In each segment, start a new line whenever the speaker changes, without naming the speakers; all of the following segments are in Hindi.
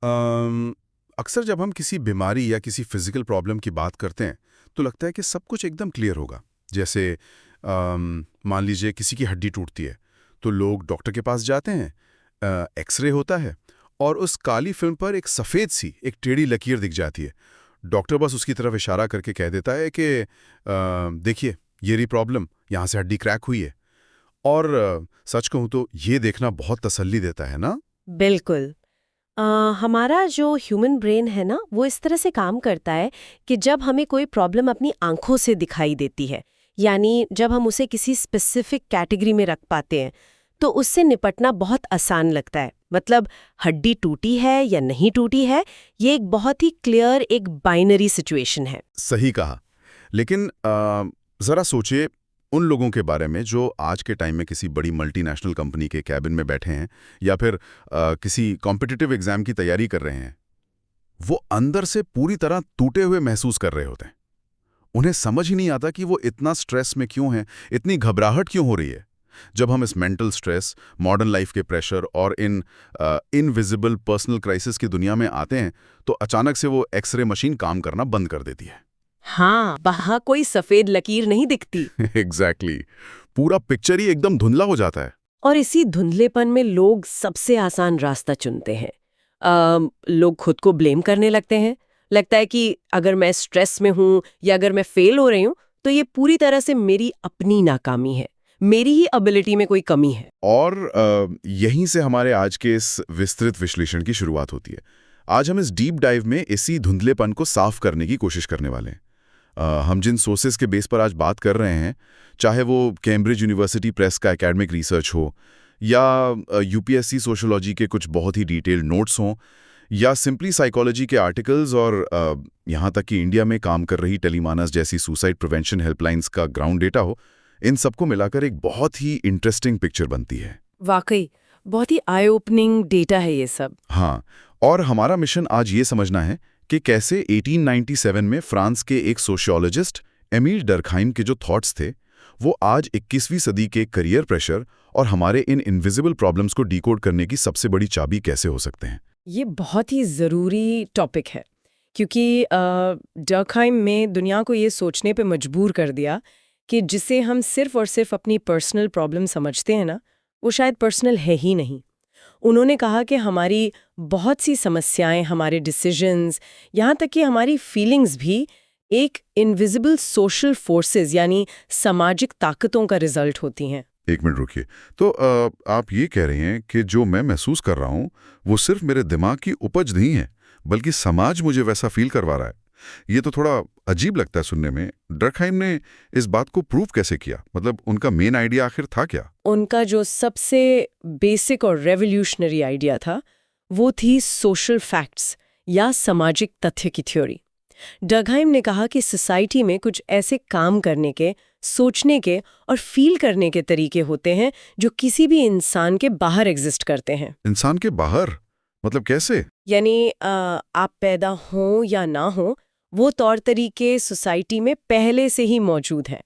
अम, अक्सर जब हम किसी बीमारी या किसी फिजिकल प्रॉब्लम की बात करते हैं तो लगता है कि सब कुछ एकदम क्लियर होगा। जैसे मान लीजिए किसी की हड्डी टूटती है तो लोग डॉक्टर के पास जाते हैं, एक्सरे होता है और उस काली फिल्म पर एक सफ़ेद सी एक टेढ़ी लकीर दिख जाती है। डॉक्टर बस उसकी तरफ इशारा करके कह देता है कि देखिए ये रही प्रॉब्लम, यहाँ से हड्डी क्रैक हुई है। और सच कहूँ तो ये देखना बहुत तसल्ली देता है ना।
बिल्कुल। अ, हमारा जो ह्यूमन ब्रेन है ना वो इस तरह से काम करता है कि जब हमें कोई प्रॉब्लम अपनी आंखों से दिखाई देती है, यानी जब हम उसे किसी स्पेसिफिक कैटेगरी में रख पाते हैं, तो उससे निपटना बहुत आसान लगता है। मतलब हड्डी टूटी है या नहीं टूटी है, ये एक बहुत ही क्लियर एक बाइनरी सिचुएशन है।
सही कहा। लेकिन ज़रा सोचिए उन लोगों के बारे में जो आज के टाइम में किसी बड़ी मल्टीनेशनल कंपनी के कैबिन में बैठे हैं या फिर किसी कॉम्पिटिटिव एग्जाम की तैयारी कर रहे हैं। वो अंदर से पूरी तरह टूटे हुए महसूस कर रहे होते हैं। उन्हें समझ ही नहीं आता कि वो इतना स्ट्रेस में क्यों हैं, इतनी घबराहट क्यों हो रही है। जब हम इस मेंटल स्ट्रेस, मॉडर्न लाइफ के प्रेशर और इन इनविजिबल पर्सनल क्राइसिस की दुनिया में आते हैं तो अचानक से वो एक्सरे मशीन काम करना बंद कर देती है।
हाँ, वहाँ कोई सफेद लकीर नहीं दिखती।
एग्जैक्टली पूरा पिक्चर ही एकदम धुंधला हो जाता है।
और इसी धुंधलेपन में लोग सबसे आसान रास्ता चुनते हैं। लोग खुद को ब्लेम करने लगते हैं। लगता है कि अगर मैं स्ट्रेस में हूं या अगर मैं फेल हो रही हूं तो ये पूरी तरह से मेरी अपनी नाकामी है, मेरी ही एबिलिटी में कोई कमी है।
और यहीं से हमारे आज के इस विस्तृत विश्लेषण की शुरुआत होती है। आज हम इस डीप डाइव में इसी धुंधलेपन को साफ करने की कोशिश करने वाले हैं। हम जिन सोर्सेज के बेस पर आज बात कर रहे हैं, चाहे वो कैम्ब्रिज यूनिवर्सिटी प्रेस का एकेडमिक रिसर्च हो या यूपीएससी सोशियोलॉजी के कुछ बहुत ही डिटेल्ड नोट्स हों या सिंपली साइकोलॉजी के आर्टिकल्स और यहाँ तक कि इंडिया में काम कर रही टेलीमानस जैसी सुसाइड प्रिवेंशन हेल्पलाइंस का ग्राउंड डेटा हो, इन सबको मिलाकर एक बहुत ही इंटरेस्टिंग पिक्चर बनती है।
वाकई बहुत ही आई ओपनिंग डेटा है ये सब।
हाँ, और हमारा मिशन आज ये समझना है कि कैसे 1897 में फ्रांस के एक सोशियोलॉजिस्ट एमील डर्कहाइम के जो थॉट्स थे वो आज 21वीं सदी के करियर प्रेशर और हमारे इन इनविजिबल प्रॉब्लम्स को डिकोड करने की सबसे बड़ी चाबी कैसे हो सकते हैं।
ये बहुत ही ज़रूरी टॉपिक है, क्योंकि डर्कहाइम में दुनिया को ये सोचने पे मजबूर कर दिया कि जिसे हम सिर्फ और सिर्फ अपनी पर्सनल प्रॉब्लम समझते हैं ना, वो शायद पर्सनल है ही नहीं। उन्होंने कहा कि हमारी बहुत सी समस्याएं, हमारे डिसीजंस, यहाँ तक कि हमारी फीलिंग्स भी एक इनविजिबल सोशल फोर्सेस यानी सामाजिक ताकतों का रिजल्ट होती हैं।
एक मिनट रुकिए। तो आप ये कह रहे हैं कि जो मैं महसूस कर रहा हूँ वो सिर्फ मेरे दिमाग की उपज नहीं है, बल्कि समाज मुझे वैसा फील करवा रहा है। ये तो थोड़ा अजीब लगता है सुनने में। डर्कहाइम ने इस बात को प्रूव कैसे किया? मतलब उनका मेन आइडिया आखिर था क्या?
उनका जो सबसे बेसिक और रेवोल्यूशनरी आइडिया था वो थी सोशल फैक्ट्स या सामाजिक तथ्य की थ्योरी। डर्कहाइम ने कहा कि सोसाइटी में कुछ ऐसे काम करने के, सोचने के और फील करने के तरीके होते हैं जो किसी भी इंसान के बाहर एग्जिस्ट करते हैं।
इंसान के बाहर? मतलब कैसे?
यानी आप पैदा हो या ना हो, वो तौर तरीके सोसाइटी में पहले से ही मौजूद हैं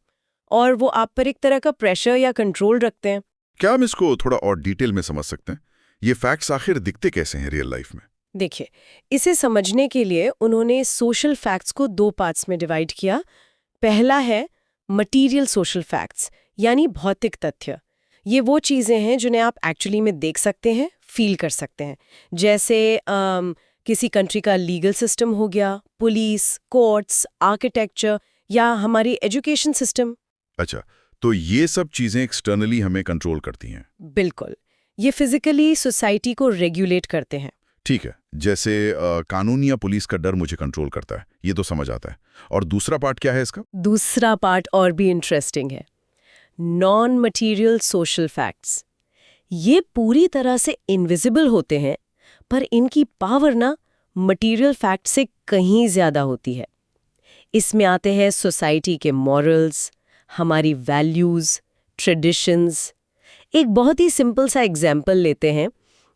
और वो आप पर एक तरह का प्रेशर या कंट्रोल रखते हैं।
क्या हम इसको थोड़ा और डिटेल में समझ सकते हैं? ये फैक्ट्स आखिर दिखते कैसे हैं रियल लाइफ में?
देखिए, इसे समझने के लिए उन्होंने सोशल फैक्ट्स को दो पार्ट्स में डिवाइड किया। पहला है मटीरियल सोशल फैक्ट्स यानी भौतिक तथ्य। ये वो चीज़ें हैं जिन्हें आप एक्चुअली में देख सकते हैं, फील कर सकते हैं। जैसे किसी कंट्री का लीगल सिस्टम हो गया, पुलिस, कोर्ट्स, आर्किटेक्चर या हमारी एजुकेशन सिस्टम।
अच्छा, तो ये सब चीजें एक्सटर्नली हमें कंट्रोल करती हैं।
बिल्कुल, ये फिजिकली सोसाइटी को रेगुलेट करते हैं।
ठीक है, जैसे कानून या पुलिस का डर मुझे कंट्रोल करता है, ये तो समझ आता है। और दूसरा पार्ट क्या है इसका?
दूसरा पार्ट और भी इंटरेस्टिंग है, नॉन मटीरियल सोशल फैक्ट्स। ये पूरी तरह से इनविजिबल होते हैं, पर इनकी पावर ना मटीरियल फैक्ट से कहीं ज्यादा होती है। इसमें आते हैं सोसाइटी के मॉरल्स, हमारी वैल्यूज, ट्रेडिशंस। एक बहुत ही सिंपल सा एग्जाम्पल लेते हैं,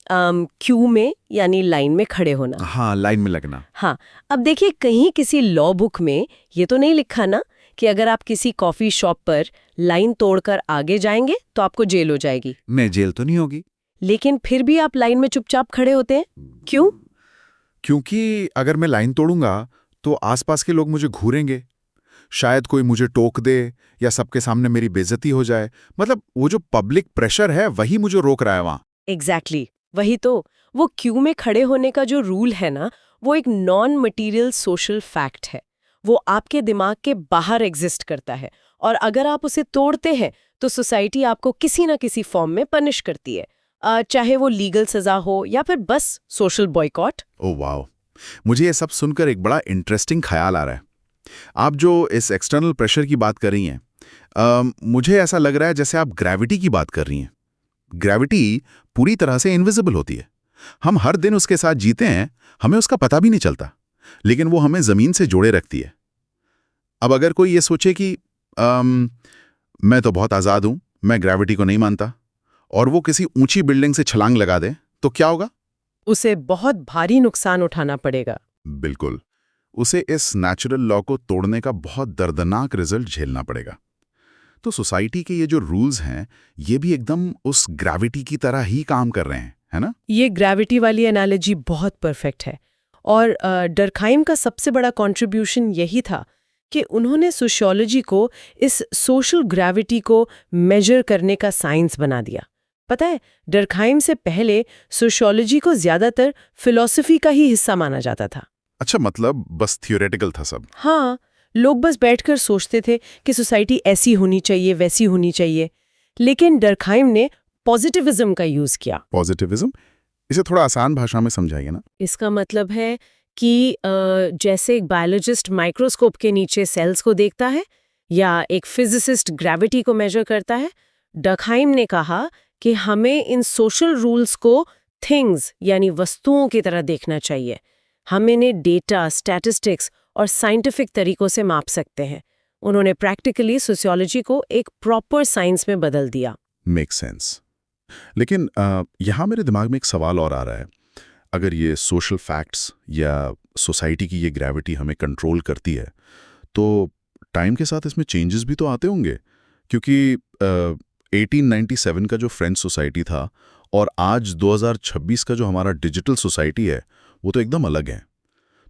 क्यू में यानी लाइन में खड़े होना।
हाँ, लाइन में लगना।
हाँ, अब देखिए कहीं किसी लॉ बुक में ये तो नहीं लिखा ना कि अगर आप किसी कॉफी शॉप पर लाइन तोड़कर आगे जाएंगे तो आपको जेल हो जाएगी।
नहीं, जेल तो नहीं होगी।
लेकिन फिर भी आप लाइन में चुपचाप खड़े होते हैं, क्यों?
क्योंकि अगर मैं लाइन तोड़ूंगा तो आसपास के लोग मुझे घूरेंगे, शायद कोई मुझे टोक दे या सबके सामने मेरी बेइज्जती हो जाए। मतलब वो जो पब्लिक प्रेशर है वही मुझे रोक रहा है वहां।
एग्जैक्टली वही तो। वो क्यू में खड़े होने का जो रूल है ना, वो एक नॉन मटीरियल सोशल फैक्ट है। वो आपके दिमाग के बाहर एग्जिस्ट करता है, और अगर आप उसे तोड़ते हैं तो सोसाइटी आपको किसी ना किसी फॉर्म में पनिश करती है, चाहे वो लीगल सजा हो या फिर बस सोशल बॉयकॉट।
ओह वाओ, मुझे ये सब सुनकर एक बड़ा इंटरेस्टिंग ख्याल आ रहा है। आप जो इस एक्सटर्नल प्रेशर की बात कर रही हैं, मुझे ऐसा लग रहा है जैसे आप ग्रेविटी की बात कर रही हैं। ग्रेविटी पूरी तरह से इनविजिबल होती है। हम हर दिन उसके साथ जीते हैं, हमें उसका पता भी नहीं चलता, लेकिन वो हमें जमीन से जोड़े रखती है। अब अगर कोई ये सोचे कि मैं तो बहुत आज़ाद हूं, मैं ग्रेविटी को नहीं मानता, और वो किसी ऊंची बिल्डिंग से छलांग लगा दे, तो क्या होगा?
उसे बहुत भारी नुकसान उठाना पड़ेगा।
बिल्कुल, उसे इस नेचुरल लॉ को तोड़ने का बहुत दर्दनाक रिजल्ट झेलना पड़ेगा। तो सोसाइटी के ये जो रूल्स हैं, ये भी एकदम उस ग्रेविटी की तरह ही काम कर रहे हैं, है ना?
ये ग्रेविटी वाली एनालॉजी बहुत परफेक्ट है। और डर्कहाइम का सबसे बड़ा कंट्रीब्यूशन यही था कि उन्होंने सोशियोलॉजी को इस सोशल ग्रेविटी को मेजर करने का साइंस बना दिया। पता है, डर्कहाइम से पहले सोशियोलॉजी को ज्यादातर फिलॉसफी का ही हिस्सा माना जाता था।
अच्छा, मतलब बस थियोरेटिकल था सब।
हाँ, लोग बस बैठकर सोचते थे कि सोसाइटी ऐसी होनी चाहिए, वैसी होनी चाहिए। लेकिन डर्कहाइम ने पॉजिटिविज्म का यूज किया।
पॉजिटिविज्म? इसे थोड़ा आसान भाषा में समझाइए ना।
इसका मतलब है कि जैसे एक बायोलॉजिस्ट माइक्रोस्कोप के नीचे सेल्स को देखता है या एक फिजिसिस्ट ग्रेविटी को मेजर करता है, डर्कहाइम ने कहा कि हमें इन सोशल रूल्स को थिंग्स यानी वस्तुओं की तरह देखना चाहिए। हम इन्हें डेटा, स्टैटिस्टिक्स और साइंटिफिक तरीकों से माप सकते हैं। उन्होंने प्रैक्टिकली सोशियोलॉजी को एक प्रॉपर साइंस में बदल दिया।
Make sense. लेकिन यहाँ मेरे दिमाग में एक सवाल और आ रहा है। अगर ये सोशल फैक्ट्स या सोसाइटी की ये ग्रेविटी हमें कंट्रोल करती है, तो टाइम के साथ इसमें चेंजेस भी तो आते होंगे, क्योंकि 1897 का जो फ्रेंच सोसाइटी था और आज 2026 का जो हमारा डिजिटल सोसाइटी है, वो तो एकदम अलग है।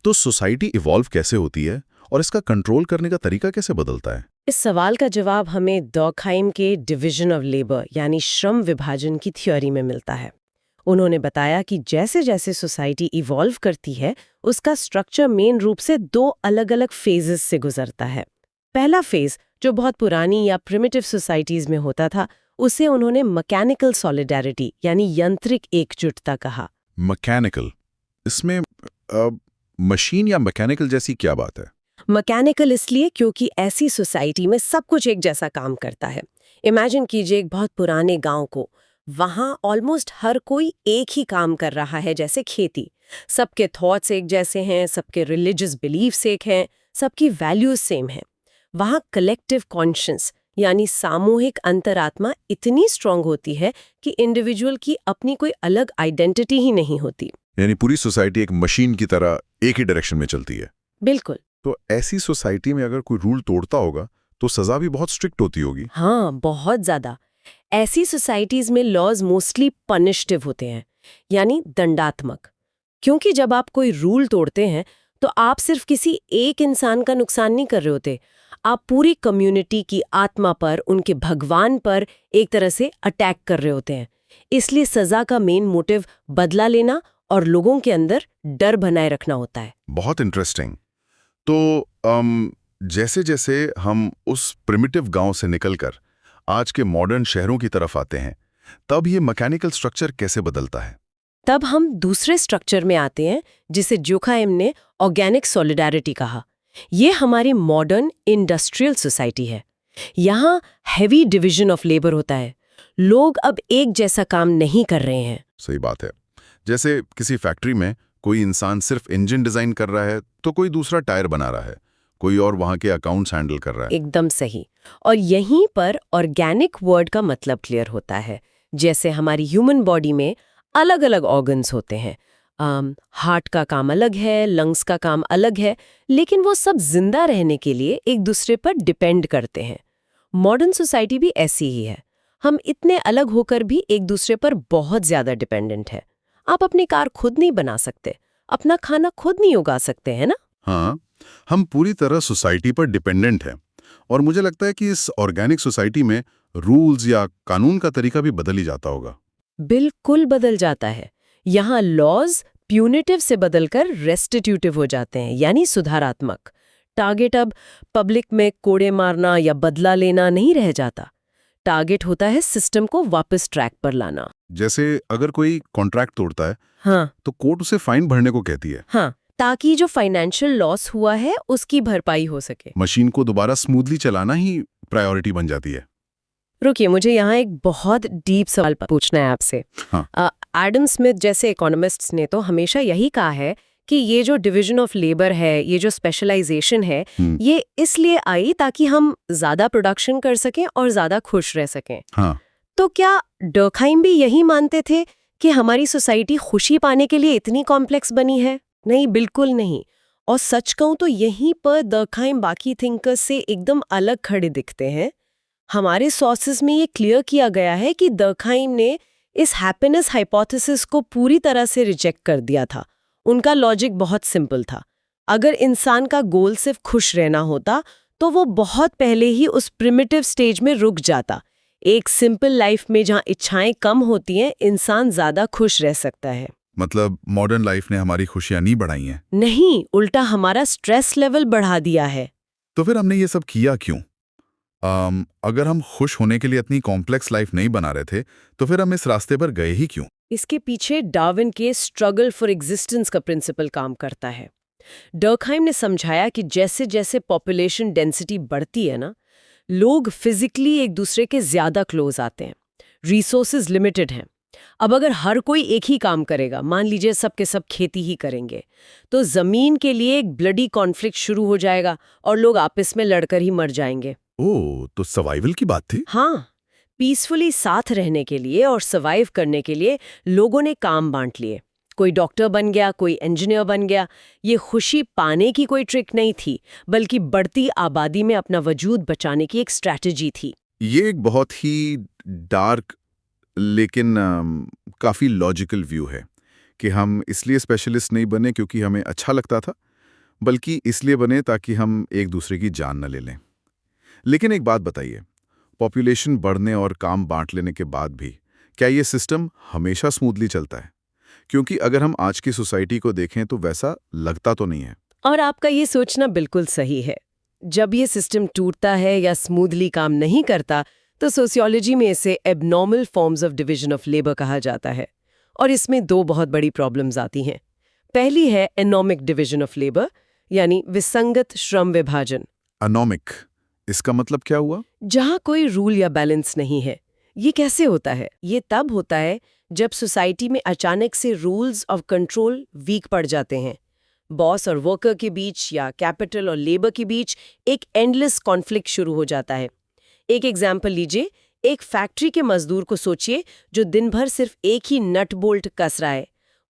तो सोसाइटी इवॉल्व कैसे होती है और इसका कंट्रोल करने का तरीका कैसे बदलता है?
इस सवाल का जवाब हमें डर्कहाइम के डिवीजन ऑफ लेबर यानी श्रम विभाजन की थ्योरी में मिलता है। उन्होंने बताया कि जैसे जैसे सोसाइटी इवॉल्व करती है, उसका स्ट्रक्चर मेन रूप से दो अलग-अलग फेजेस से गुजरता है। पहला फेज, जो बहुत पुरानी या प्रिमिटिव सोसाइटीज में होता था, उसे उन्होंने मैकेनिकल सॉलिडेरिटी यानी यांत्रिक एकजुटता कहा।
मैकेनिकल? इसमें मशीन या मैकेनिकल जैसी क्या बात है?
मैकेनिकल इसलिए क्योंकि ऐसी सोसाइटी में सब कुछ एक जैसा काम करता है। इमेजिन कीजिए एक बहुत पुराने गांव को। वहां ऑलमोस्ट हर कोई एक ही काम कर रहा है, जैसे खेती। सबके थॉट्स एक जैसे हैं, सबके रिलीजियस बिलीफ्स एक हैं, सबकी वैल्यूज सेम हैं। वहां कलेक्टिव कॉन्शियस यानी सामूहिक अंतरात्मा इतनी स्ट्रांग होती है कि इंडिविजुअल की अपनी कोई अलग आइडेंटिटी ही नहीं होती।
यानी पूरी सोसाइटी एक मशीन की तरह एक ही डायरेक्शन में चलती है।
बिल्कुल।
तो ऐसी सोसाइटी में अगर कोई रूल तोड़ता होगा तो सजा भी बहुत स्ट्रिक्ट होती होगी।
हाँ, बहुत ज्यादा। ऐसी सोसाइटीज में लॉज मोस्टली पनिशटिव होते हैं, यानी दंडात्मक। क्योंकि जब आप कोई रूल तोड़ते हैं तो आप सिर्फ किसी एक इंसान का नुकसान नहीं कर रहे होते, आप पूरी कम्युनिटी की आत्मा पर, उनके भगवान पर एक तरह से अटैक कर रहे होते हैं। इसलिए सजा का मेन मोटिव बदला लेना और लोगों के अंदर डर बनाए रखना होता है।
बहुत इंटरेस्टिंग। तो जैसे जैसे हम उस प्रिमिटिव गांव से निकलकर आज के मॉडर्न शहरों की तरफ आते हैं, तब ये मैकेनिकल स्ट्रक्चर कैसे बदलता है?
तब हम दूसरे स्ट्रक्चर में आते हैं, जिसे डर्कहाइम ने ऑर्गेनिक सॉलिडेरिटी कहा। ये हमारी मॉडर्न इंडस्ट्रियल सोसाइटी है। यहाँ हैवी डिवीजन ऑफ लेबर होता है। लोग अब एक जैसा काम नहीं कर रहे हैं।
सही बात है। जैसे किसी फैक्ट्री में कोई इंसान सिर्फ इंजन डिजाइन कर रहा है, तो कोई दूसरा टायर बना रहा है, कोई और वहां के अकाउंट्स हैंडल कर रहा है।
एकदम सही। और यहीं पर ऑर्गेनिक वर्ड का मतलब क्लियर होता है। जैसे हमारी ह्यूमन बॉडी में अलग अलग ऑर्गन्स होते हैं। हार्ट का काम अलग है, लंग्स का काम अलग है, लेकिन वो सब जिंदा रहने के लिए एक दूसरे पर डिपेंड करते हैं। मॉडर्न सोसाइटी भी ऐसी ही है। हम इतने अलग होकर भी एक दूसरे पर बहुत ज्यादा डिपेंडेंट है। आप अपनी कार खुद नहीं बना सकते, अपना खाना खुद नहीं उगा सकते, है ना?
हाँ, हम पूरी तरह सोसाइटी पर डिपेंडेंट हैं और मुझे लगता है कि इस ऑर्गेनिक सोसाइटी में रूल्स या कानून का तरीका भी बदल ही जाता होगा।
बिल्कुल बदल जाता है। यहाँ लॉज प्यूनिटिव से बदलकर रेस्टिट्यूटिव हो जाते हैं, यानी सुधारात्मक। टारगेट अब पब्लिक में कोड़े मारना या बदला लेना नहीं रह जाता। टारगेट होता है सिस्टम को वापस ट्रैक पर लाना।
जैसे अगर कोई कॉन्ट्रैक्ट तोड़ता है
हाँ
तो कोर्ट उसे फाइन भरने को कहती है।
हाँ, ताकि जो फाइनेंशियल लॉस हुआ है उसकी भरपाई हो सके।
मशीन को दोबारा स्मूथली चलाना ही प्रायोरिटी बन जाती है।
रुकिए, मुझे यहाँ एक बहुत डीप सवाल पूछना है आपसे।
हाँ।
एडम स्मिथ जैसे इकोनॉमिस्ट्स ने तो हमेशा यही कहा है कि ये जो डिवीजन ऑफ लेबर है, ये जो स्पेशलाइजेशन है, ये इसलिए आई ताकि हम ज्यादा प्रोडक्शन कर सकें और ज्यादा खुश रह सकें।
हाँ।
तो क्या डर्कहाइम भी यही मानते थे कि हमारी सोसाइटी खुशी पाने के लिए इतनी कॉम्प्लेक्स बनी है? नहीं, बिल्कुल नहीं। और सच कहूं तो यहीं पर डर्कहाइम बाकी थिंकर्स से एकदम अलग खड़े दिखते हैं। हमारे सोर्सेज में ये क्लियर किया गया है कि डर्कहाइम ने इस हैप्पीनेस हाइपोथेसिस को पूरी तरह से रिजेक्ट कर दिया था। उनका लॉजिक बहुत सिंपल था। अगर इंसान का गोल सिर्फ खुश रहना होता तो वो बहुत पहले ही उस प्रिमिटिव स्टेज में रुक जाता। एक सिंपल लाइफ में जहाँ इच्छाएं कम होती हैं, इंसान ज्यादा खुश रह सकता है।
मतलब मॉडर्न लाइफ ने हमारी खुशियां नहीं बढ़ाई हैं?
नहीं, उल्टा हमारा स्ट्रेस लेवल बढ़ा दिया है।
तो फिर हमने ये सब किया क्यों? अगर हम खुश होने के लिए इतनी कॉम्प्लेक्स लाइफ नहीं बना रहे थे तो फिर हम इस रास्ते पर गए ही क्यों?
इसके पीछे डार्विन के स्ट्रगल फॉर एग्जिस्टेंस का प्रिंसिपल काम करता है। डर्कहाइम ने समझाया कि जैसे जैसे पॉपुलेशन डेंसिटी बढ़ती है ना, लोग फिजिकली एक दूसरे के ज्यादा क्लोज आते हैं। रिसोर्सेज लिमिटेड हैं। अब अगर हर कोई एक ही काम करेगा, मान लीजिए सब के सब खेती ही करेंगे, तो जमीन के लिए एक ब्लडी कॉन्फ्लिक्ट शुरू हो जाएगा और लोग आपस में लड़कर ही मर जाएंगे।
ओह, तो सर्वाइवल की बात थी।
हाँ, पीसफुली साथ रहने के लिए और सर्वाइव करने के लिए लोगों ने काम बांट लिए। कोई डॉक्टर बन गया, कोई इंजीनियर बन गया। ये खुशी पाने की कोई ट्रिक नहीं थी, बल्कि बढ़ती आबादी में अपना वजूद बचाने की एक स्ट्रैटेजी थी।
ये एक बहुत ही डार्क लेकिन काफ़ी लॉजिकल व्यू है कि हम इसलिए स्पेशलिस्ट नहीं बने क्योंकि हमें अच्छा लगता था, बल्कि इसलिए बने ताकि हम एक दूसरे की जान न ले लें। लेकिन एक बात बताइए, पॉपुलेशन बढ़ने और काम बांट लेने के बाद भी क्या ये सिस्टम हमेशा स्मूथली चलता है? क्योंकि अगर हम आज की सोसाइटी को देखें तो वैसा लगता तो नहीं है।
और आपका ये सोचना बिल्कुल सही है। जब ये सिस्टम टूटता है या स्मूथली काम नहीं करता, तो सोशियोलॉजी में इसे abnormal forms of division of labour कहा जाता है। और इसमें दो बहुत बड़ी प्रॉब्लम्स आती हैं। पहली है एनॉमिक डिवीजन ऑफ लेबर, यानी विसंगत श्रम विभाजन।
एनॉमिक, इसका मतलब क्या हुआ?
जहां कोई रूल या बैलेंस नहीं है। ये कैसे होता है? ये तब होता है जब सोसाइटी में अचानक से रूल्स ऑफ कंट्रोल वीक पड़ जाते हैं। बॉस और वर्कर के बीच या कैपिटल और लेबर के बीच एक एंडलेस कॉन्फ्लिक्ट शुरू हो जाता है। एक एग्जाम्पल लीजिए, एक फैक्ट्री के मजदूर को सोचिए जो दिन भर सिर्फ एक ही नट बोल्ट कस रहा है।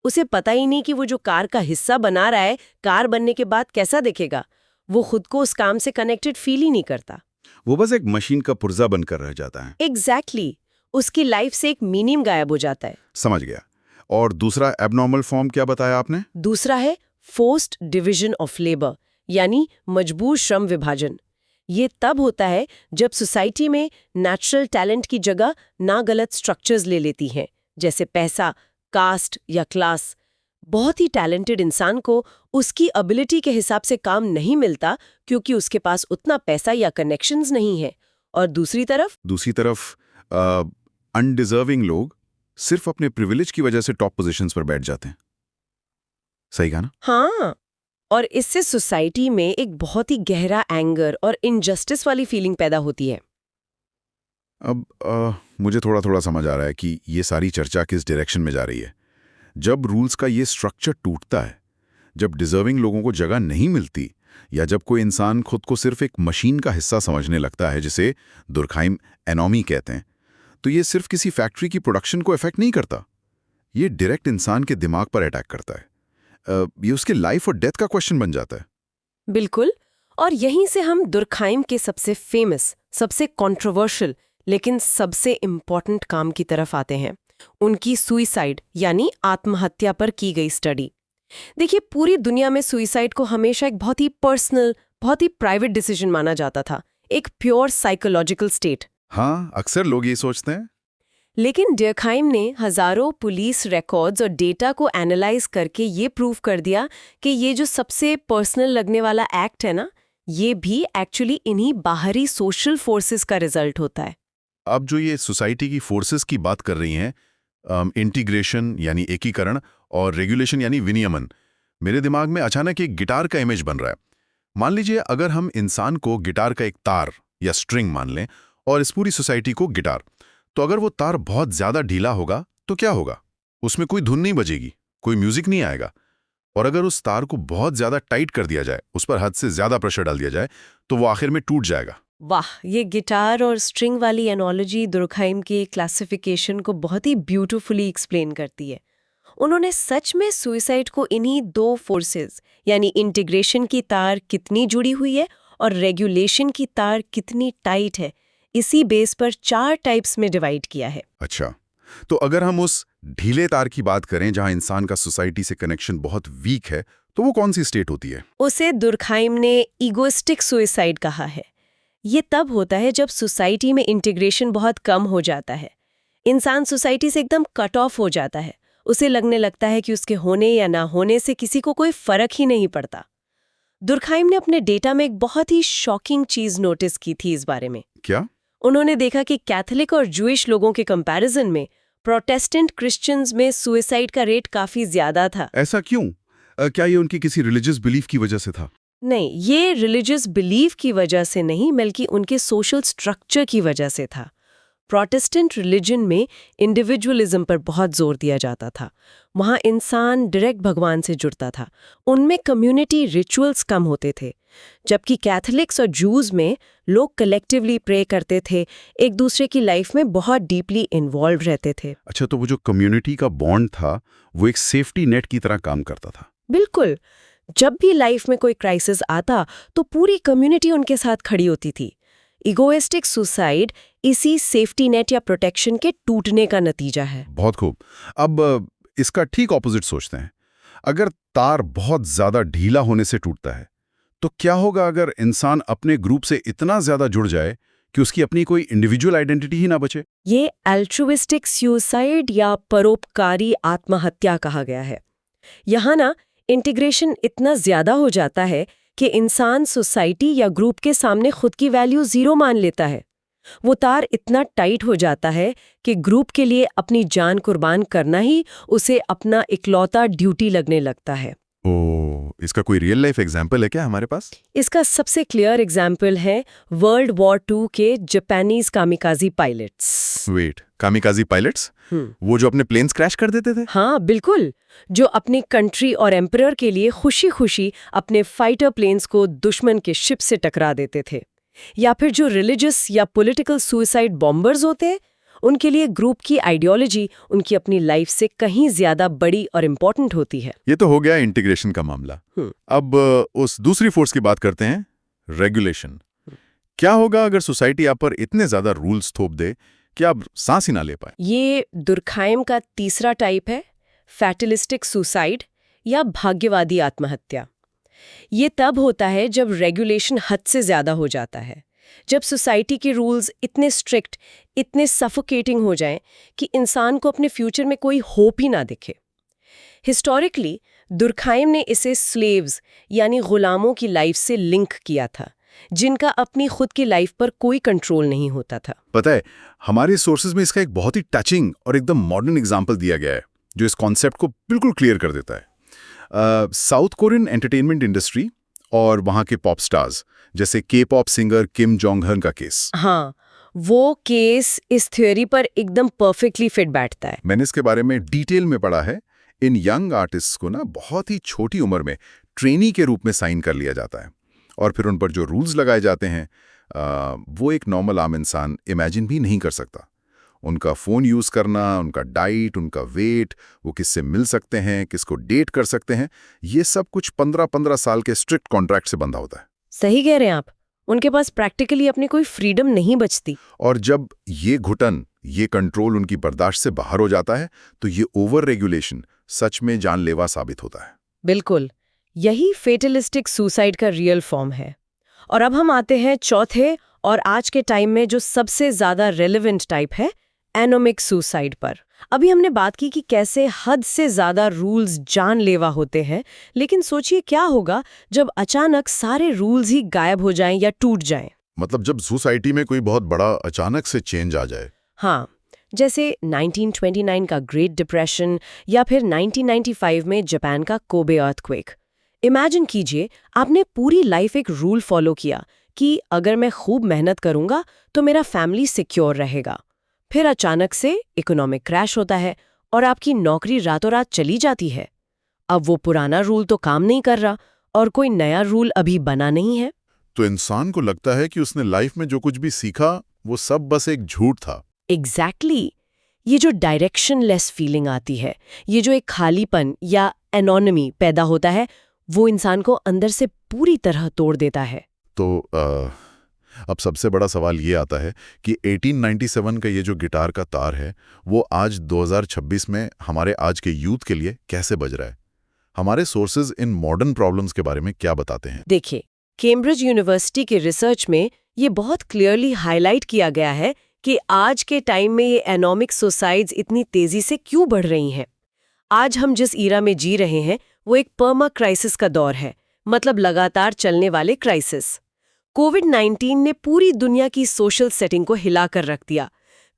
उसे पता ही नहीं कि वो जो कार का हिस्सा बना रहा है, कार बनने के बाद कैसा दिखेगा। वो खुद को उस काम से कनेक्टेड फील ही नहीं करता।
वो बस एक मशीन का पुर्जा बनकर रह जाता है।
एग्जैक्टली, उसकी लाइफ से एक मीनिंग गायब हो जाता है।
समझ गया। और दूसरा एबनॉर्मल फॉर्म क्या बताया आपने?
दूसरा है फोर्स्ड डिवीजन ऑफ लेबर, यानी मजबूर श्रम विभाजन। ये तब होता है जब सोसाइटी में नेचुरल टैलेंट की जगह ना गलत स्ट्रक्चर्स ले लेती हैं, जैसे पैसा, कास्ट या क्लास। बहुत ही टैलेंटेड इंसान को उसकी एबिलिटी के हिसाब से काम नहीं मिलता क्योंकि उसके पास उतना पैसा या कनेक्शंस नहीं है। और दूसरी तरफ
अनडिजर्विंग लोग सिर्फ अपने प्रिविलेज की वजह से टॉप पोजीशंस पर बैठ जाते हैं। सही कहा ना?
हाँ, और इससे सोसाइटी में एक बहुत ही गहरा एंगर और इनजस्टिस वाली फीलिंग पैदा होती है।
अब मुझे थोड़ा थोड़ा समझ आ रहा है कि ये सारी चर्चा किस डायरेक्शन में जा रही है। जब रूल्स का ये स्ट्रक्चर टूटता है, जब डिजर्विंग लोगों को जगह नहीं मिलती, या जब कोई इंसान खुद को सिर्फ एक मशीन का हिस्सा समझने लगता है, जिसे दुर्खाइम एनॉमी कहते हैं, तो ये सिर्फ किसी फैक्ट्री की प्रोडक्शन को इफेक्ट नहीं करता। ये डायरेक्ट इंसान के दिमाग पर अटैक करता है। ये उसके लाइफ और डेथ का क्वेश्चन बन जाता है।
बिल्कुल। और यहीं से हम दुर्खाइम के सबसे फेमस, सबसे कंट्रोवर्शियल लेकिन सबसे इम्पॉर्टेंट काम की तरफ आते हैं, उनकी सुइसाइड यानी आत्महत्या पर की गई स्टडी। देखिए, पूरी दुनिया में सुइसाइड को हमेशा एक बहुत ही पर्सनल, बहुत ही प्राइवेट डिसीजन माना जाता था, एक प्योर साइकोलॉजिकल स्टेट।
हाँ, अक्सर लोग ये सोचते हैं।
लेकिन डर्कहाइम ने हजारों पुलिस रिकॉर्ड्स और डेटा को एनालाइज करके ये प्रूव कर दिया कि ये जो सबसे पर्सनल लगने वाला एक्ट है ना, ये भी एक्चुअली इन्हीं बाहरी सोशल फोर्सेस का रिजल्ट होता है।
अब जो ये सोसाइटी की फोर्सेस की बात कर रही हैं, इंटीग्रेशन यानी एकीकरण और रेगुलेशन यानी विनियमन, मेरे दिमाग में अचानक एक गिटार का इमेज बन रहा है। मान लीजिए अगर हम इंसान को गिटार का एक तार या स्ट्रिंग मान लें और इस पूरी सोसाइटी को गिटार, तो अगर वो तार बहुत ज्यादा ढीला होगा तो क्या होगा? उसमें कोई धुन नहीं बजेगी, कोई म्यूजिक नहीं आएगा। और अगर उस तार को बहुत ज्यादा टाइट कर दिया जाए, उस पर हद से ज्यादा प्रेशर डाल दिया जाए, तो वो आखिर में टूट जाएगा।
वाह, ये गिटार और स्ट्रिंग वाली एनोलॉजी दुर्कहाइम के क्लासिफिकेशन को बहुत ही ब्यूटीफुली एक्सप्लेन करती है। उन्होंने सच में सुइसाइड को इन्हीं दो फोर्सेस यानी इंटीग्रेशन की तार कितनी जुड़ी हुई है और रेगुलेशन की तार कितनी टाइट है, इसी बेस पर 4 टाइप्स में डिवाइड किया है।
अच्छा, तो अगर हम उस ढीले तार की बात करें जहां इंसान का सोसाइटी से कनेक्शन बहुत वीक है, तो वो कौन सी स्टेट होती है?
उसे दुर्कहाइम ने ईगोइस्टिक सुइसाइड कहा है। ये तब होता है जब सोसाइटी में इंटीग्रेशन बहुत कम हो जाता है। इंसान सोसाइटी से एकदम कट ऑफ हो जाता है। उसे लगने लगता है कि उसके होने या ना होने से किसी को कोई फर्क ही नहीं पड़ता। दुर्कहाइम ने अपने डेटा में एक बहुत ही शॉकिंग चीज नोटिस की थी इस बारे में।
क्या?
उन्होंने देखा कि कैथोलिक और जूइश लोगों के कंपैरिजन में प्रोटेस्टेंट क्रिश्चियंस में सुइसाइड का रेट काफी ज्यादा था।
ऐसा क्यों? क्या ये उनकी किसी रिलीजियस बिलीफ की वजह से था?
नहीं, ये रिलीजियस बिलीफ की वजह से नहीं, बल्कि उनके सोशल स्ट्रक्चर की वजह से था। प्रोटेस्टेंट रिलीजन में इंडिविजुअलिज्म पर बहुत जोर दिया जाता था। वहाँ इंसान डायरेक्ट भगवान से जुड़ता था। उनमें कम्युनिटी रिचुअल्स कम होते थे, जबकि कैथोलिक्स और जूज में लोग कलेक्टिवली प्रे करते थे, एक दूसरे की लाइफ में बहुत डीपली इन्वॉल्व रहते थे।
अच्छा, तो वो जो कम्युनिटी का बॉन्ड था वो एक सेफ्टी नेट की तरह काम करता था।
बिल्कुल, जब भी लाइफ में कोई क्राइसिस आता तो पूरी कम्युनिटी उनके साथ खड़ी होती थी। इगोइस्टिक सुसाइड इसी सेफ्टी नेट या प्रोटेक्शन के टूटने का नतीजा है।
बहुत खूब। अब इसका ठीक ऑपोजिट सोचते हैं। अगर तार बहुत ज्यादा ढीला होने से टूटता है, तो क्या होगा अगर इंसान अपने ग्रुप से इतना ज्यादा जुड़ जाए कि उसकी अपनी कोई इंडिविजुअल आइडेंटिटी ही ना बचे?
ये एल्ट्रुइस्टिक सुसाइड या परोपकारी आत्महत्या कहा गया है। यहाँ ना इंटीग्रेशन इतना ज्यादा हो जाता है कि इंसान सोसाइटी या ग्रुप के सामने खुद की वैल्यू जीरो मान लेता है। वो तार इतना टाइट हो जाता है कि ग्रुप के लिए अपनी जान कुर्बान करना ही उसे अपना इकलौता ड्यूटी लगने लगता है।
ओह, इसका कोई रियल लाइफ एग्जाम्पल है क्या हमारे पास?
इसका सबसे क्लियर एग्जाम्पल है वर्ल्ड वॉर 2 के Japanese kamikaze pilots.
Wait, kamikaze pilots? वो जो अपने प्लेन्स क्रैश कर देते थे?
हाँ बिल्कुल, जो अपनी कंट्री और एम्परर के लिए खुशी खुशी अपने फाइटर प्लेन्स को दुश्मन के शिप से टकरा देते थे। या फिर जो रिलीजियस या पॉलिटिकल सुसाइड बॉम्बर्स होते हैं, उनके लिए ग्रुप की आइडियोलॉजी उनकी अपनी लाइफ से कहीं ज्यादा बड़ी और इम्पोर्टेंट होती है।
ये तो हो गया इंटीग्रेशन का मामला। अब उस दूसरी फोर्स की बात करते हैं, रेगुलेशन। क्या होगा अगर सोसाइटी आप पर इतने ज्यादा रूल्स थोप दे कि आप सांस ही ना ले पाए?
ये दुर्कहाइम का तीसरा टाइप है, फैटलिस्टिक सुसाइड या भाग्यवादी आत्महत्या। ये तब होता है जब रेगुलेशन हद से ज्यादा हो जाता है, जब सोसाइटी के रूल्स इतने स्ट्रिक्ट, इतने सफोकेटिंग हो जाएं कि इंसान को अपने फ्यूचर में कोई होप ही ना दिखे। हिस्टोरिकली दुर्कहाइम ने इसे स्लेव्स यानी गुलामों की लाइफ से लिंक किया था, जिनका अपनी खुद की लाइफ पर कोई कंट्रोल नहीं होता था।
पता है, हमारे सोर्सेज में इसका एक बहुत ही टचिंग और एकदम मॉडर्न एग्जाम्पल दिया गया है जो इस कॉन्सेप्ट को बिल्कुल क्लियर कर देता है। साउथ कोरियन एंटरटेनमेंट इंडस्ट्री और वहाँ के पॉप स्टार्स जैसे के पॉप सिंगर किम जोंग हन का केस।
हाँ, वो केस इस थ्योरी पर एकदम परफेक्टली फिट बैठता है।
मैंने इसके बारे में डिटेल में पढ़ा है। इन यंग आर्टिस्ट्स को ना बहुत ही छोटी उम्र में ट्रेनी के रूप में साइन कर लिया जाता है और फिर उन पर जो रूल्स लगाए जाते हैं वो एक नॉर्मल आम इंसान इमेजिन भी नहीं कर सकता। उनका फ़ोन यूज़ करना, उनका डाइट, उनका वेट, वो किससे मिल सकते हैं, किसको डेट कर सकते हैं, ये सब कुछ 15-15 साल के स्ट्रिक्ट कॉन्ट्रैक्ट से बंधा होता है।
सही कह रहे हैं आप, उनके पास प्रैक्टिकली अपनी कोई फ्रीडम नहीं बचती।
और जब ये घुटन, ये कंट्रोल उनकी बर्दाश्त से बाहर हो जाता है तो ये ओवर रेगुलेशन सच में जानलेवा साबित होता है।
बिल्कुल, यही फेटलिस्टिक सुसाइड का रियल फॉर्म है। और अब हम आते हैं चौथे और आज के टाइम में जो सबसे ज्यादा रेलेवेंट टाइप है, एनोमिक सुसाइड पर। अभी हमने बात की कि कैसे हद से ज्यादा रूल्स जानलेवा होते हैं, लेकिन सोचिए क्या होगा जब अचानक सारे रूल्स ही गायब हो जाएं या टूट जाएं।
मतलब जब सोसाइटी में कोई बहुत बड़ा अचानक से चेंज आ जाए।
हाँ, जैसे 1929 का ग्रेट डिप्रेशन या फिर 1995 में जापान का कोबे अर्थक्वेक। इमेजिन कीजिए, आपने पूरी लाइफ एक रूल फॉलो किया कि अगर मैं खूब मेहनत करूंगा तो मेरा फैमिली सिक्योर रहेगा। फिर अचानक से इकोनॉमिक क्रैश होता है और आपकी नौकरी रातों रात चली जाती है। अब वो पुराना रूल तो काम नहीं कर रहा और कोई नया रूल अभी बना नहीं है।
तो इंसान को लगता है कि उसने लाइफ में जो कुछ भी सीखा वो सब बस एक झूठ था।
एग्जैक्टली। ये जो डायरेक्शनलेस फीलिंग आती है, ये जो एक खालीपन या एनोनिमी पैदा होता है, वो इंसान को अंदर से पूरी तरह तोड़ देता है।
तो अब सबसे बड़ा सवाल ये आता है कि 1897 का ये जो गिटार का तार है वो आज 2026 में हमारे आज के यूथ के लिए कैसे बज रहा है? हमारे सोर्सेज इन मॉडर्न प्रॉब्लम्स के बारे में क्या बताते हैं?
देखिए, कैम्ब्रिज यूनिवर्सिटी के रिसर्च में ये बहुत क्लियरली हाईलाइट किया गया है कि आज के टाइम में ये एनोमिक सुसाइड्स इतनी तेजी से क्यों बढ़ रही हैं। आज हम जिस ईरा में जी रहे हैं वो एक पर्मा क्राइसिस का दौर है, मतलब लगातार चलने वाले क्राइसिस। कोविड-19 ने पूरी दुनिया की सोशल सेटिंग को हिलाकर रख दिया।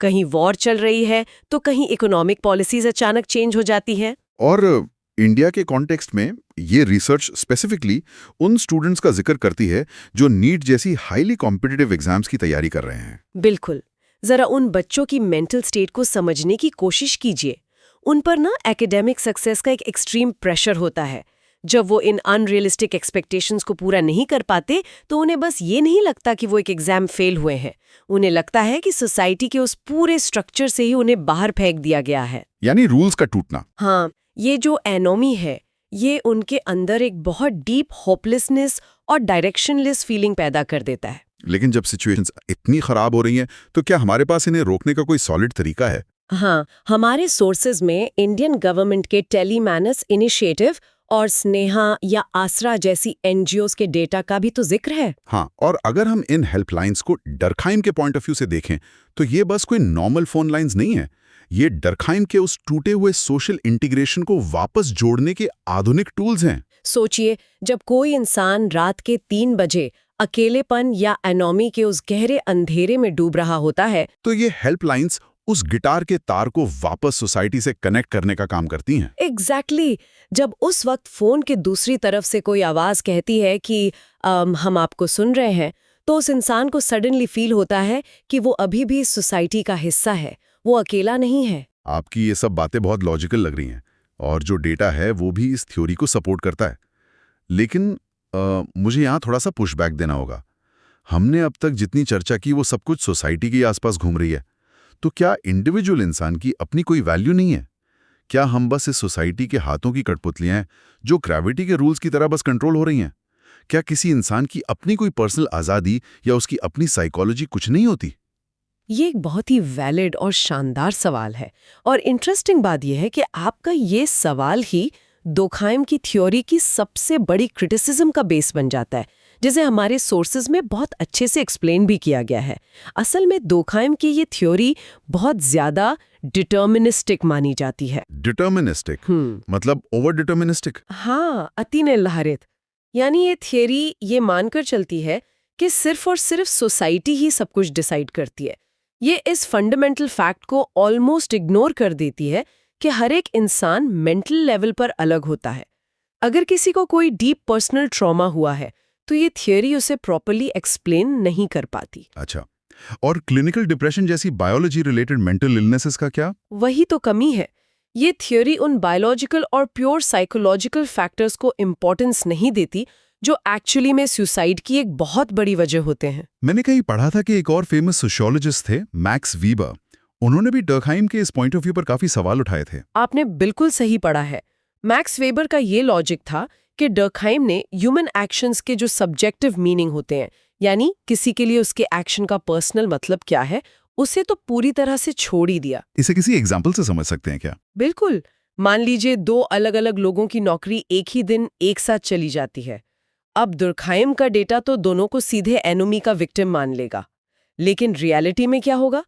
कहीं वॉर चल रही है तो कहीं इकोनॉमिक पॉलिसीज अचानक चेंज हो जाती हैं।
और इंडिया के कॉन्टेक्स्ट में ये रिसर्च स्पेसिफिकली उन स्टूडेंट्स का जिक्र करती है जो नीट जैसी हाईली कॉम्पिटिटिव एग्जाम्स की तैयारी कर रहे हैं।
बिल्कुल। जरा उन बच्चों की मेंटल स्टेट को समझने की कोशिश कीजिए। उन पर ना एकेडमिक सक्सेस का एक एक्सट्रीम प्रेशर होता है। जब वो इन अनरियलिस्टिक एक्सपेक्टेशंस को पूरा नहीं कर पाते तो उन्हें बस ये नहीं लगता कि वो एक एग्जाम फेल हुए हैं। उन्हें लगता है कि सोसाइटी के उस पूरे स्ट्रक्चर से ही उन्हें बाहर फेंक दिया गया है।
यानी रूल्स का टूटना।
हाँ, ये जो एनोमी है, ये उनके अंदर एक बहुत डीप होपलेसनेस और डायरेक्शनलेस फीलिंग पैदा कर देता है।
लेकिन जब सिचुएशंस इतनी खराब हो रही हैं तो क्या हमारे पास इन्हें रोकने का कोई सॉलिड तरीका है?
हाँ, हमारे सोर्सेज में इंडियन गवर्नमेंट के टेलीमैनस इनिशिएटिव और स्नेहा या आसरा जैसी एनजीओज के डेटा का भी तो जिक्र है।
हाँ, और अगर हम इन हेल्पलाइंस को डरखाइम के पॉइंट ऑफ व्यू से देखें तो ये बस कोई नॉर्मल फोन लाइंस नहीं है। ये डरखाइम के उस टूटे हुए सोशल इंटीग्रेशन को वापस जोड़ने के आधुनिक टूल्स हैं।
सोचिए, जब कोई इंसान रात के 3 बजे अकेलेपन या एनोमी के उस गहरे अंधेरे में डूब रहा होता है,
तो ये हेल्पलाइंस उस गिटार के तार को वापस सोसाइटी से कनेक्ट करने का काम करती हैं।
एग्जैक्टली। जब उस वक्त फोन के दूसरी तरफ से कोई आवाज कहती है कि हम आपको सुन रहे हैं, तो उस इंसान को सडनली फील होता है कि वो अभी भी इस सोसाइटी का हिस्सा है, वो अकेला नहीं है।
आपकी ये सब बातें बहुत लॉजिकल लग रही हैं और जो डेटा है वो भी इस थ्योरी को सपोर्ट करता है। लेकिन मुझे यहाँ थोड़ा सा पुशबैक देना होगा। हमने अब तक जितनी चर्चा की वो सब कुछ सोसाइटी के आसपास घूम रही है, तो क्या इंडिविजुअल इंसान की अपनी कोई वैल्यू नहीं है? क्या हम बस इस सोसाइटी के हाथों की कठपुतलियां हैं जो ग्रेविटी के रूल्स की तरह बस कंट्रोल हो रही हैं? क्या किसी इंसान की अपनी कोई पर्सनल आज़ादी या उसकी अपनी साइकोलॉजी कुछ नहीं होती?
ये एक बहुत ही वैलिड और शानदार सवाल है। और इंटरेस्टिंग बात यह है कि आपका ये सवाल ही दोखाइम की थ्योरी की सबसे बड़ी क्रिटिसिज्म का बेस बन जाता है, जिसे हमारे सोर्सेज में बहुत अच्छे से एक्सप्लेन भी किया गया है। असल में दोखाइम की ये थ्योरी बहुत ज्यादा डिटर्मिनिस्टिक मानी जाती है।
डिटर्मिनिस्टिक मतलब ओवर डिटर्मिनिस्टिक?
हाँ, अति निर्धारित। यानी ये थ्योरी ये मानकर चलती है कि सिर्फ और सिर्फ सोसाइटी ही सब कुछ डिसाइड करती है। ये इस फंडामेंटल फैक्ट को ऑलमोस्ट इग्नोर कर देती है कि हर एक इंसान मेंटल लेवल पर अलग होता है। अगर किसी को कोई डीप पर्सनल ट्रॉमा हुआ है तो ये थ्योरी उसे प्रॉपर्ली एक्सप्लेन नहीं कर पाती।
अच्छा, और क्लिनिकल डिप्रेशन जैसी बायोलॉजी रिलेटेड मेंटल इलनेसेस का क्या?
वही तो कमी है। ये थ्योरी उन बायोलॉजिकल और प्योर साइकोलॉजिकल फैक्टर्स को इम्पोर्टेंस नहीं देती जो एक्चुअली में सुसाइड की एक बहुत बड़ी वजह होते हैं।
मैंने कहीं पढ़ा था कि एक और फेमस सोशियोलॉजिस्ट थे, मैक्स वीबर। उन्होंने भी डर्कहाइम के इस पॉइंट ऑफ व्यू पर काफी सवाल उठाए थे।
आपने बिल्कुल सही पढ़ा है। मैक्स वेबर का ये लॉजिक था कि डर्कहाइम ने ह्यूमन एक्शंस के जो सब्जेक्टिव मीनिंग होते हैं, यानी किसी के लिए उसके एक्शन का पर्सनल मतलब क्या है, उसे तो पूरी तरह से छोड़ ही दिया।
इसे किसी एग्जाम्पल से समझ सकते हैं क्या?
बिल्कुल। मान लीजिए 2 अलग-अलग लोगों की नौकरी एक ही दिन एक साथ चली जाती है। अब दुर्खाइम का डेटा तो दोनों को सीधे एनोमी का विक्टिम मान लेगा, लेकिन रियलिटी में क्या होगा?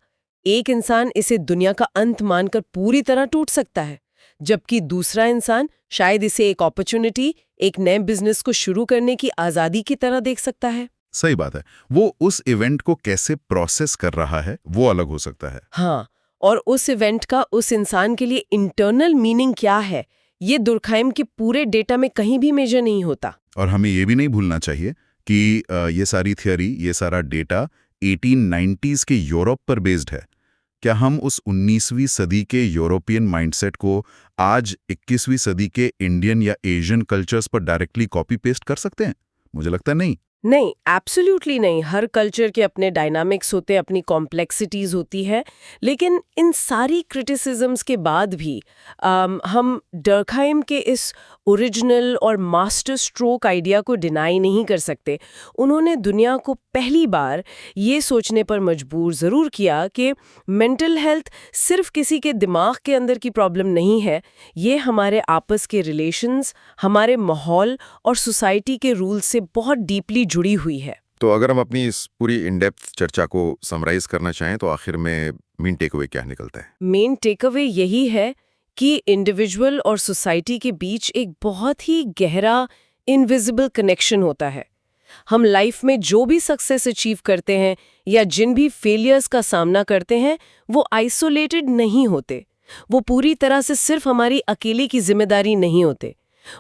एक इंसान इसे दुनिया का अंत मानकर पूरी तरह टूट सकता है, जबकि दूसरा इंसान शायद इसे एक अपॉर्चुनिटी, एक नए बिजनेस को शुरू करने की आजादी की तरह देख सकता है।
सही बात है। वो उस इवेंट को कैसे प्रोसेस कर रहा है वो अलग हो सकता है।
हाँ, और उस इवेंट का उस इंसान के लिए इंटरनल मीनिंग क्या है, ये दुर्खाइम के पूरे डेटा में कहीं भी मेजर नहीं होता।
और हमें ये भी नहीं भूलना चाहिए कि ये सारी थियरी, ये सारा डेटा 1890s के यूरोप पर बेस्ड है। क्या हम उस 19वीं सदी के यूरोपियन माइंडसेट को आज 21वीं सदी के इंडियन या एशियन कल्चर्स पर डायरेक्टली कॉपी पेस्ट कर सकते हैं? मुझे लगता है नहीं।
नहीं, एब्सोल्युटली नहीं। हर कल्चर के अपने डायनामिक्स होते हैं, अपनी कॉम्प्लेक्सिटीज होती है, लेकिन इन सारी क्रिटिसिज्म्स के बाद भी हम डर्कहाइम के इस ओरिजिनल और मास्टर स्ट्रोक आइडिया को डिनाई नहीं कर सकते। उन्होंने दुनिया को पहली बार ये सोचने पर मजबूर ज़रूर किया कि मेंटल हेल्थ सिर्फ किसी के दिमाग के अंदर की प्रॉब्लम नहीं है, ये हमारे आपस के रिलेशंस, हमारे माहौल और सोसाइटी के रूल से बहुत डीपली जुड़ी हुई है।
तो अगर हम अपनी इस पूरी इन-डेप्थ चर्चा को समराइज करना चाहें तो आखिर में मेन टेकअवे क्या निकलता है?
मेन टेकअवे यही है कि इंडिविजुअल और सोसाइटी के बीच एक बहुत ही गहरा इनविजिबल कनेक्शन होता है। हम लाइफ में जो भी सक्सेस अचीव करते हैं या जिन भी फेलियर्स का सामना करते हैं, वो आइसोलेटेड नहीं होते। वो पूरी तरह से सिर्फ हमारी अकेले की जिम्मेदारी नहीं होते।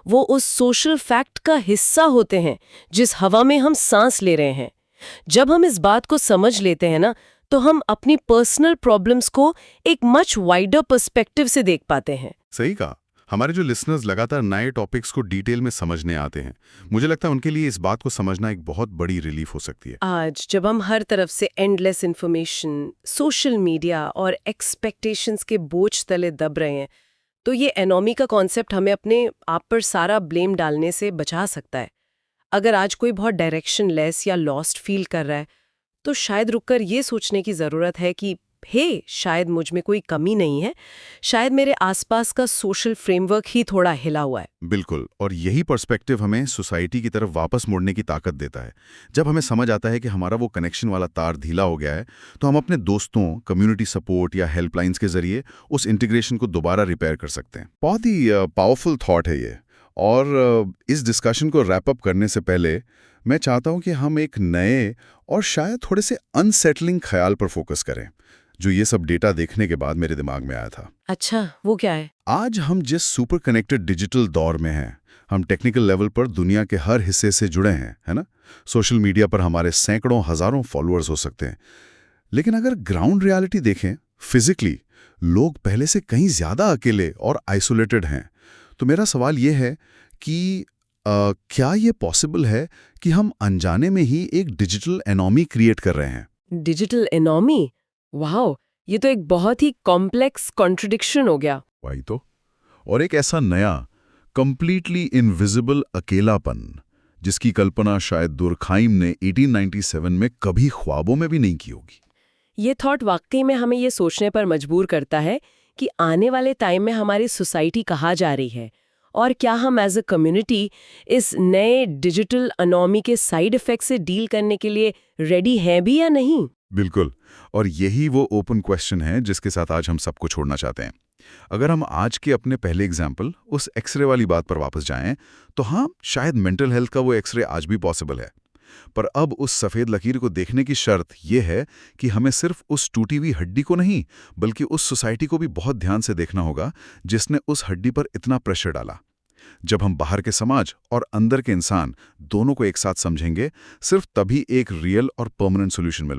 वो उस सोशल फैक्ट का हिस्सा होते हैं जिस हवा में हम सांस ले रहे हैं। जब हम इस बात को समझ लेते हैं ना, तो हम अपनी पर्सनल प्रॉब्लम्स को एक मच वाइडर पर्सपेक्टिव से देख पाते हैं।
सही कहा। हमारे जो लिसनर्स लगातार नए टॉपिक्स को डिटेल में समझने आते हैं, मुझे लगता है उनके लिए इस बात को समझना एक बहुत बड़ी रिलीफ हो सकती है।
आज जब हम हर तरफ से एंडलेस इन्फॉर्मेशन, सोशल मीडिया और एक्सपेक्टेशंस के बोझ तले दब रहे हैं, तो ये एनोमी का कॉन्सेप्ट हमें अपने आप पर सारा ब्लेम डालने से बचा सकता है। अगर आज कोई बहुत डायरेक्शन लेस या लॉस्ट फील कर रहा है, तो शायद रुककर ये सोचने की ज़रूरत है कि हे, शायद मुझ में कोई कमी नहीं है, शायद मेरे आसपास का सोशल फ्रेमवर्क ही थोड़ा हिला हुआ है।
बिल्कुल, और यही पर्सपेक्टिव हमें सोसाइटी की तरफ वापस मुड़ने की ताकत देता है। जब हमें समझ आता है कि हमारा वो कनेक्शन वाला तार ढीला हो गया है, तो हम अपने दोस्तों, कम्युनिटी सपोर्ट या हेल्पलाइंस के जरिए उस इंटीग्रेशन को दोबारा रिपेयर कर सकते हैं। बहुत ही पावरफुल थॉट है ये। और इस डिस्कशन को रैप अप करने से पहले मैं चाहता हूं कि हम एक नए और शायद थोड़े से अनसेटलिंग ख्याल पर फोकस करें, जो ये सब डेटा देखने के बाद मेरे दिमाग में आया था।
अच्छा, वो क्या है?
आज हम जिस सुपर कनेक्टेड डिजिटल दौर में हैं, हम टेक्निकल लेवल पर दुनिया के हर हिस्से से जुड़े हैं, है ना? सोशल मीडिया पर हमारे सैकड़ों हजारों फॉलोअर्स हो सकते हैं, लेकिन अगर ग्राउंड रियलिटी देखें, फिजिकली लोग पहले से कहीं ज्यादा अकेले और आइसोलेटेड हैं। तो मेरा सवाल ये है कि क्या ये पॉसिबल है कि हम अनजाने में ही एक डिजिटल एनोमी क्रिएट कर रहे हैं?
Digital anomie? वाह, ये तो एक बहुत ही कॉम्प्लेक्स कॉन्ट्रडिक्शन हो गया।
वही तो। और एक ऐसा नया, कंप्लीटली इनविजिबल अकेलापन, जिसकी कल्पना शायद दुर्खाइम ने 1897 में कभी ख्वाबों में भी नहीं की होगी।
ये थॉट वाकई में हमें ये सोचने पर मजबूर करता है कि आने वाले टाइम में हमारी सोसाइटी कहाँ जा रही है, और क्या हम एज अ कम्युनिटी इस नए डिजिटल एनोमी के साइड इफेक्ट से डील करने के लिए रेडी हैं भी या नहीं।
बिल्कुल, और यही वो ओपन क्वेश्चन है जिसके साथ आज हम सबको छोड़ना चाहते हैं। अगर हम आज के अपने पहले एग्जाम्पल, उस एक्सरे वाली बात पर वापस जाएं, तो हाँ, शायद मेंटल हेल्थ का वो एक्सरे आज भी पॉसिबल है, पर अब उस सफ़ेद लकीर को देखने की शर्त यह है कि हमें सिर्फ उस टूटी हुई हड्डी को नहीं, बल्कि उस सोसाइटी को भी बहुत ध्यान से देखना होगा जिसने उस हड्डी पर इतना प्रेशर डाला। जब हम बाहर के समाज और अंदर के इंसान दोनों को एक साथ समझेंगे, सिर्फ तभी एक रियल और परमानेंट सोल्यूशन मिल